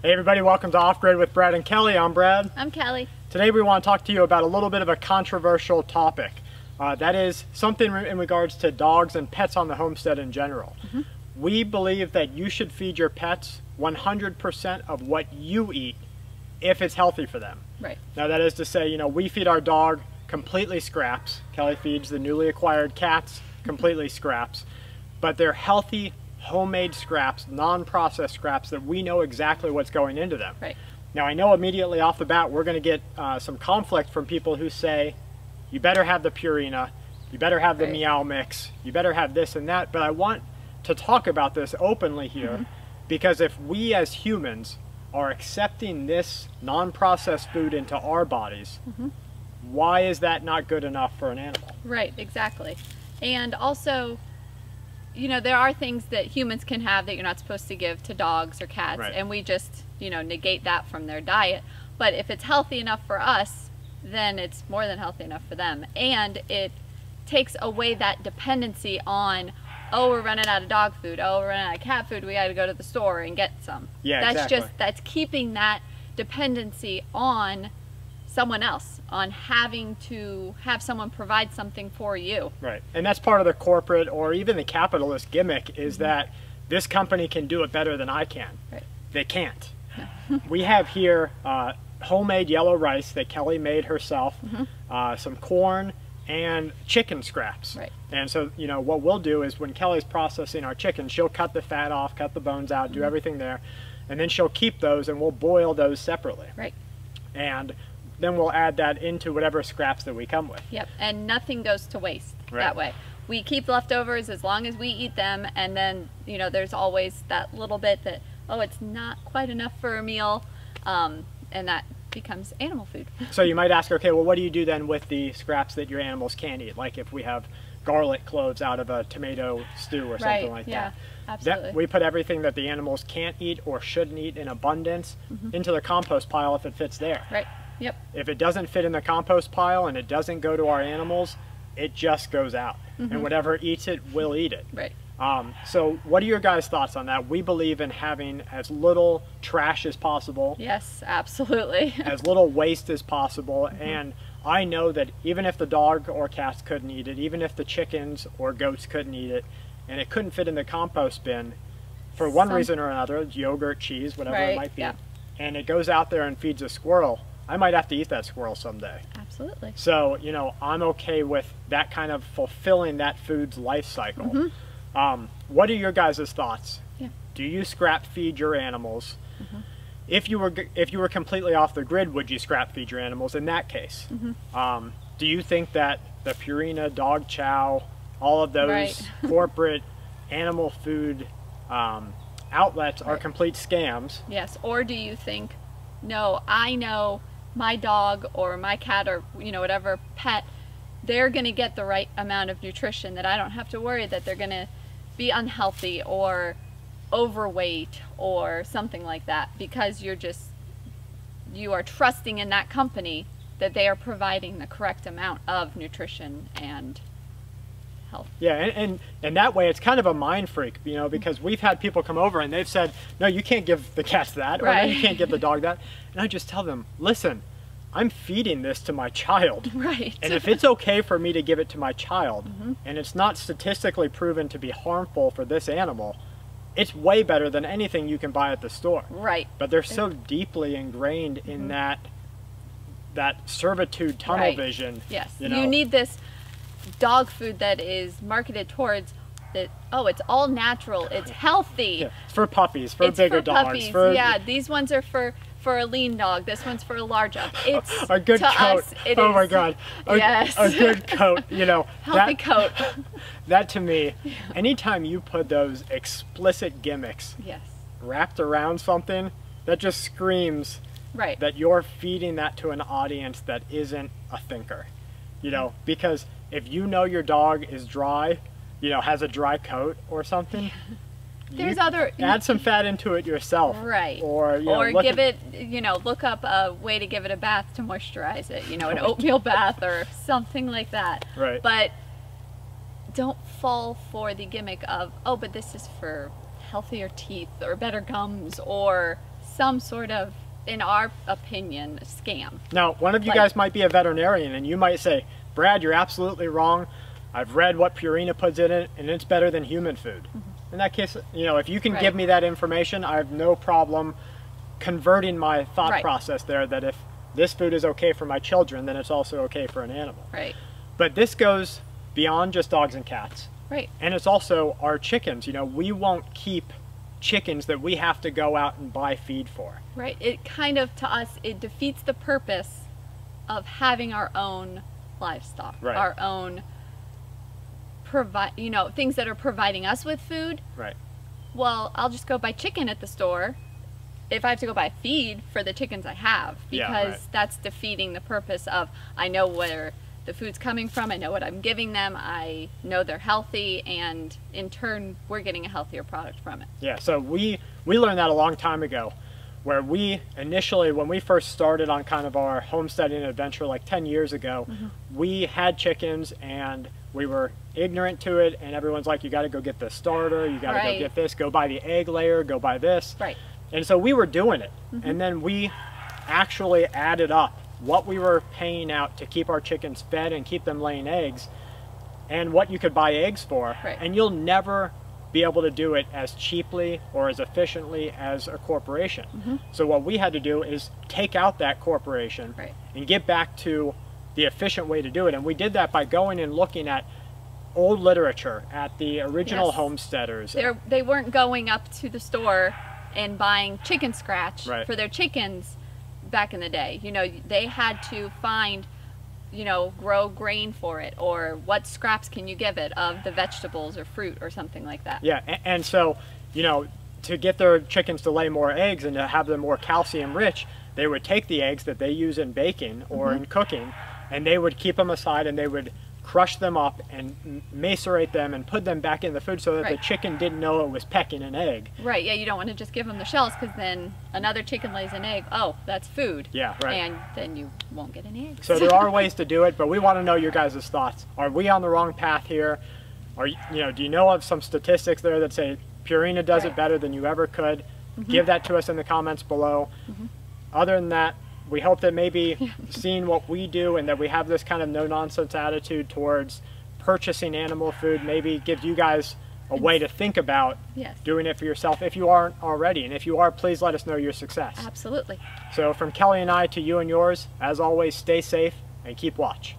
Hey everybody, welcome to Off Grid with Brad and Kelly. I'm Brad. I'm Kelly. Today we want to talk to you about a little bit of a controversial topic. That is something in regards to dogs and pets on the homestead in general. We believe that you should feed your pets 100% of what you eat if it's healthy for them. Right. Now that is to say, you know, we feed our dog completely scraps. Kelly feeds the newly acquired cats completely scraps. But they're healthy, homemade scraps, non-processed scraps that we know exactly what's going into them. Right. Now I know immediately off the bat we're going to get some conflict from people who say, you better have the Purina, you better have the Meow Mix, you better have this and that, but I want to talk about this openly here because if we as humans are accepting this non-processed food into our bodies, why is that not good enough for an animal? Right, exactly. And also, you know, there are things that humans can have that you're not supposed to give to dogs or cats, and we just, you know, negate that from their diet. But if it's healthy enough for us, then it's more than healthy enough for them. And it takes away that dependency on, oh, we're running out of dog food, oh, we're running out of cat food, we got to go to the store and get some. Yeah, that's exactly. that's keeping that dependency on someone else, on having to have someone provide something for you. Right, and that's part of the corporate or even the capitalist gimmick is that this company can do it better than I can. Right. They can't. We have here homemade yellow rice that Kelly made herself, some corn, and chicken scraps. Right. And so, you know, what we'll do is when Kelly's processing our chicken, she'll cut the fat off, cut the bones out, do everything there, and then she'll keep those and we'll boil those separately. Right. And then we'll add that into whatever scraps that we come with. Yep, and nothing goes to waste that way. We keep leftovers as long as we eat them, and then, you know, there's always that little bit that, oh, it's not quite enough for a meal, and that becomes animal food. So you might ask, okay, well, what do you do then with the scraps that your animals can't eat? Like if we have garlic cloves out of a tomato stew or something like that. Absolutely. We put everything that the animals can't eat or shouldn't eat in abundance into the compost pile if it fits there. Right. Yep. If it doesn't fit in the compost pile and it doesn't go to our animals, it just goes out. And whatever eats it will eat it. Right. So what are your guys' thoughts on that? We believe in having as little trash as possible. Yes, absolutely. As little waste as possible. And I know that even if the dog or cats couldn't eat it, even if the chickens or goats couldn't eat it, and it couldn't fit in the compost bin for one reason or another, yogurt, cheese, whatever it might be, and it goes out there and feeds a squirrel, I might have to eat that squirrel someday. Absolutely. So, you know, I'm okay with that kind of fulfilling that food's life cycle. What are your guys' thoughts? Yeah. Do you scrap feed your animals? If you were completely off the grid, would you scrap feed your animals in that case? Do you think that the Purina, dog chow, all of those corporate animal food outlets are complete scams? Yes. Or do you think, no, I know my dog or my cat or, you know, whatever pet, they're going to get the right amount of nutrition, that I don't have to worry that they're going to be unhealthy or overweight or something like that, because you are trusting in that company that they are providing the correct amount of nutrition and health. Yeah, and that way it's kind of a mind freak, you know, because we've had people come over and they've said, no, you can't give the cats that, or no, you can't give the dog that. And I just tell them, listen, I'm feeding this to my child. Right. And if it's okay for me to give it to my child, and it's not statistically proven to be harmful for this animal, it's way better than anything you can buy at the store. Right. But they're so deeply ingrained in that servitude tunnel vision. Yes. You know? You need this dog food that is marketed towards that, oh, it's all natural, it's healthy. Yeah. It's for puppies, for bigger dogs. Puppies. For yeah, these ones are for a lean dog, this one's for a large dog. It's a good coat. Us, it oh is, my God. A good coat, you know. Healthy coat. That to me, anytime you put those explicit gimmicks wrapped around something, that just screams that you're feeding that to an audience that isn't a thinker. You know, because if you know your dog is dry, you know, has a dry coat or something, There's add some fat into it yourself. Right. Or, you know, or give it, you know, look up a way to give it a bath to moisturize it, you know, an oatmeal bath or something like that. Right. But don't fall for the gimmick of, oh, but this is for healthier teeth or better gums or some sort of, in our opinion, scam. Now, one of you guys might be a veterinarian, and you might say, Brad, you're absolutely wrong. I've read what Purina puts in it, and it's better than human food. In that case, you know, if you can give me that information, I have no problem converting my thought process there, that if this food is okay for my children, then it's also okay for an animal. Right. But this goes beyond just dogs and cats. Right. And it's also our chickens. You know, we won't keep chickens that we have to go out and buy feed for. Right. It kind of, to us, it defeats the purpose of having our own livestock, our own you know, things that are providing us with food. Right. Well, I'll just go buy chicken at the store if I have to go buy feed for the chickens I have, because that's defeating the purpose of, I know where the food's coming from, I know what I'm giving them, I know they're healthy, and in turn we're getting a healthier product from it. Yeah, so we learned that a long time ago, where we initially, when we first started on kind of our homesteading adventure like 10 years ago, we had chickens and we were ignorant to it, and everyone's like, you got to go get the starter, you got to go get this, go buy the egg layer, go buy this. Right. And so we were doing it, and then we actually added up what we were paying out to keep our chickens fed and keep them laying eggs, and what you could buy eggs for, and you'll never be able to do it as cheaply or as efficiently as a corporation. So what we had to do is take out that corporation and get back to the efficient way to do it, and we did that by going and looking at old literature, at the original homesteaders. They weren't going up to the store and buying chicken scratch for their chickens back in the day. You know, they had to find, you know, grow grain for it, or what scraps can you give it of the vegetables or fruit or something like that. Yeah, and so, you know, to get their chickens to lay more eggs and to have them more calcium rich, they would take the eggs that they use in baking or in cooking, and they would keep them aside and they would crush them up and macerate them and put them back in the food so that the chicken didn't know it was pecking an egg. Right, yeah, you don't want to just give them the shells, because then another chicken lays an egg, oh, that's food. Yeah, right. And then you won't get any eggs. So there are ways to do it, but we want to know your guys' thoughts. Are we on the wrong path here? Or, you know, do you know of some statistics there that say Purina does it better than you ever could? Give that to us in the comments below. Other than that, we hope that maybe seeing what we do and that we have this kind of no-nonsense attitude towards purchasing animal food maybe gives you guys a way to think about doing it for yourself if you aren't already. And if you are, please let us know your success. Absolutely. So from Kelley and I to you and yours, as always, stay safe and keep watch.